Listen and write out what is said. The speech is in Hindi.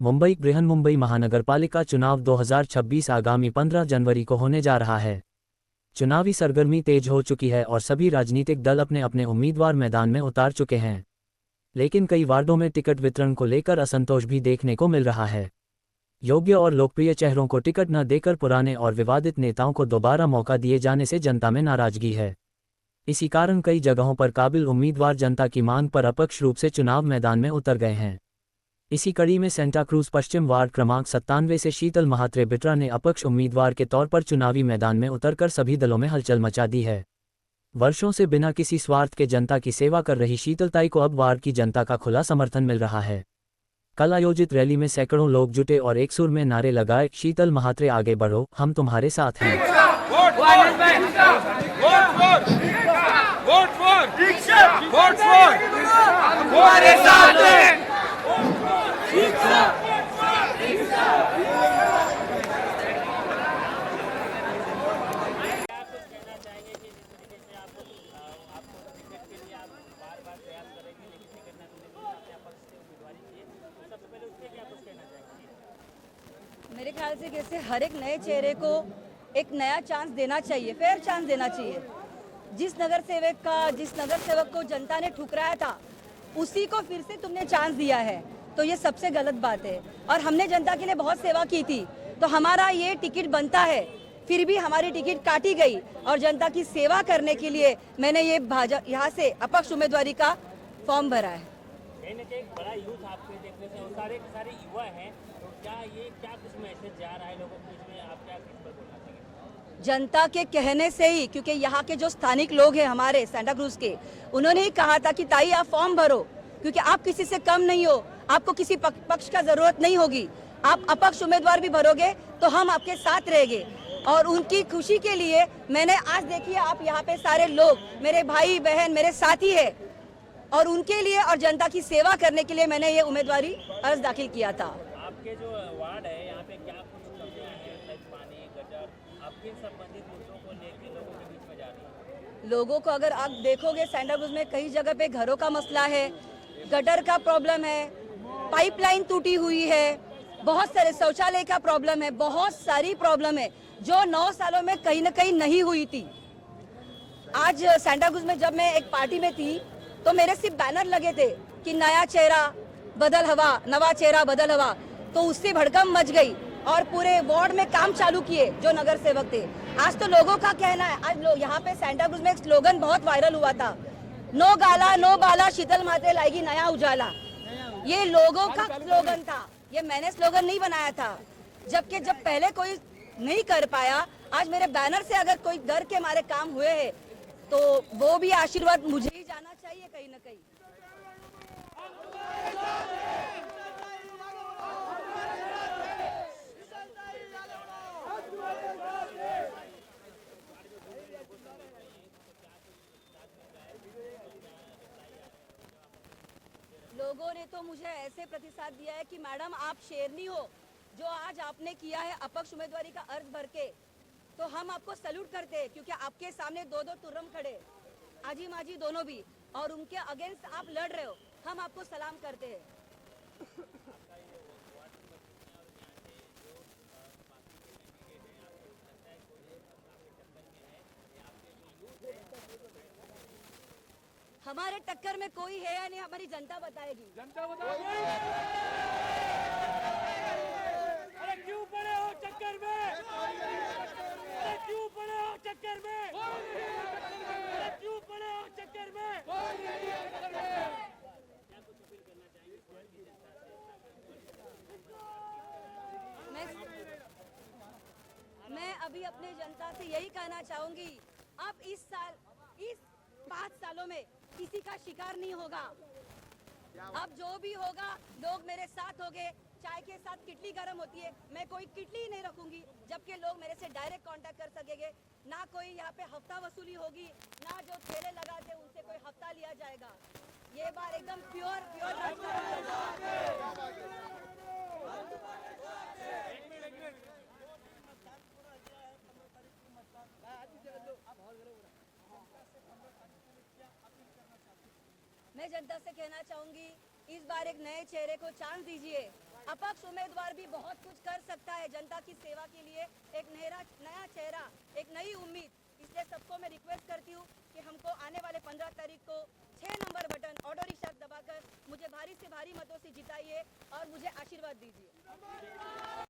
मुंबई बृहन्मुंबई महानगरपालिका चुनाव 2026 आगामी 15 जनवरी को होने जा रहा है। चुनावी सरगर्मी तेज हो चुकी है और सभी राजनीतिक दल अपने अपने उम्मीदवार मैदान में उतार चुके हैं। लेकिन कई वार्डों में टिकट वितरण को लेकर असंतोष भी देखने को मिल रहा है। योग्य और लोकप्रिय चेहरों को टिकट न देकर पुराने और विवादित नेताओं को दोबारा मौका दिए जाने से जनता में नाराजगी है। इसी कारण कई जगहों पर काबिल उम्मीदवार जनता की मांग पर अपक्ष रूप से चुनाव मैदान में उतर गए हैं। इसी कड़ी में सेंटा क्रूज पश्चिम वार्ड क्रमांक 97 से शीतल महात्रे बिट्रा ने अपक्ष उम्मीदवार के तौर पर चुनावी मैदान में उतरकर सभी दलों में हलचल मचा दी है। वर्षों से बिना किसी स्वार्थ के जनता की सेवा कर रही शीतलताई को अब वार्ड की जनता का खुला समर्थन मिल रहा है। कल आयोजित रैली में सैकड़ों लोग जुटे और एक सुर में नारे लगाए, शीतल महात्रे आगे बढ़ो, हम तुम्हारे साथ हैं। मेरे ख्याल से कैसे हर एक नए चेहरे को एक नया चांस देना चाहिए, फेयर चांस देना चाहिए। जिस नगर सेवक को जनता ने ठुकराया था उसी को फिर से तुमने चांस दिया है, तो ये सबसे गलत बात है। और हमने जनता के लिए बहुत सेवा की थी, तो हमारा ये टिकट बनता है, फिर भी हमारी टिकट काटी गई और जनता की सेवा करने के लिए मैंने ये यहाँ से अपक्ष उम्मीदवारी का फॉर्म भरा है। कहीं ना कहीं बड़ा यूथ आपके देखने से और सारे युवा हैं, तो क्या कुछ मैसेज जा रहा है लोगों के बीच में, आप क्या किस पर बोलना चाहिए? जनता के कहने से ही, क्योंकि यहाँ के जो स्थानिक लोग हैं हमारे सेंटा क्रूज के, उन्होंने ही कहा था कि ताई आप फॉर्म भरो, क्योंकि आप किसी से कम नहीं हो, आपको किसी पक्ष का जरूरत नहीं होगी, आप अपक्ष उम्मीदवार भी भरोगे तो हम आपके साथ रहेंगे। और उनकी खुशी के लिए मैंने आज देखिए आप यहाँ पे सारे लोग मेरे भाई बहन मेरे साथी है, और उनके लिए और जनता की सेवा करने के लिए मैंने ये उम्मीदवारी अर्ज दाखिल किया था। आपके जो वार्ड है यहाँ पे क्या कुछ कमियां हैं, पानी गटर, आपके संबंधित मुद्दों को लेकर लोगों के बीच में जा रही है? लोगों को अगर आप देखोगे सेंटा क्रूज में कई जगह पे घरों का मसला है, गटर का प्रॉब्लम है, पाइपलाइन टूटी हुई है, बहुत सारे शौचालय का प्रॉब्लम है, बहुत सारी प्रॉब्लम है जो 9 सालों में कहीं न कहीं नहीं हुई थी। आज सेंटा क्रूज में जब मैं एक पार्टी में थी तो मेरे सिर्फ बैनर लगे थे कि नया चेहरा बदल हवा, नवा चेहरा बदल हवा, तो उससे भड़कम मच गई और पूरे वार्ड में काम चालू किए जो नगर सेवक थे। आज तो लोगों का कहना है, आज लोग यहाँ पे सेंटा क्रूज में एक स्लोगन बहुत वायरल हुआ था, नो गाला नो बाला शीतल मात्रे लाएगी नया उजाला। ये लोगों का स्लोगन था, ये मैंने स्लोगन नहीं बनाया था। जबकि जब पहले कोई नहीं कर पाया, आज मेरे बैनर से अगर कोई डर के मारे काम हुए हैं तो वो भी आशीर्वाद मुझे ही जाना चाहिए कहीं ना कहीं। लोगों ने तो मुझे ऐसे प्रतिसाद दिया है कि मैडम आप शेरनी हो, जो आज आपने किया है अपक्ष उम्मीदवारी का अर्ज भर के, तो हम आपको सैल्यूट करते हैं, क्योंकि आपके सामने 2-2 तुर्रम खड़े, आजी माजी दोनों भी, और उनके अगेंस्ट आप लड़ रहे हो, हम आपको सलाम करते हैं। हमारे टक्कर में कोई है या नहीं, हमारी जनता बताएगी। अरे क्यों पड़े हो चक्कर में? अरे क्यों पड़े हो चक्कर में? अरे क्यों पड़े हो चक्कर में? क्या कुछ अपील करना चाहेंगे शहर की जनता से? मैं अभी अपने जनता से यही कहना चाहूंगी, अब इस 5 सालों में किसी का शिकार नहीं होगा। अब जो भी होगा लोग मेरे साथ होंगे। चाय के साथ किटली गर्म होती है, मैं कोई किटली नहीं रखूंगी, जबकि लोग मेरे से डायरेक्ट कांटेक्ट कर सकेंगे। ना कोई यहाँ पे हफ्ता वसूली होगी, ना जो ठेले लगाते उनसे कोई हफ्ता लिया जाएगा। ये बार एकदम प्योर मैं जनता से कहना चाहूंगी, इस बार एक नए चेहरे को चांस दीजिए। अपक्ष उम्मीदवार भी बहुत कुछ कर सकता है जनता की सेवा के लिए, एक नया चेहरा, एक नई उम्मीद। इसलिए सबको मैं रिक्वेस्ट करती हूँ कि हमको आने वाले 15 तारीख को 6 नंबर बटन ऑटो रिक्शा दबाकर मुझे भारी से भारी मतों से जिताइए और मुझे आशीर्वाद दीजिए।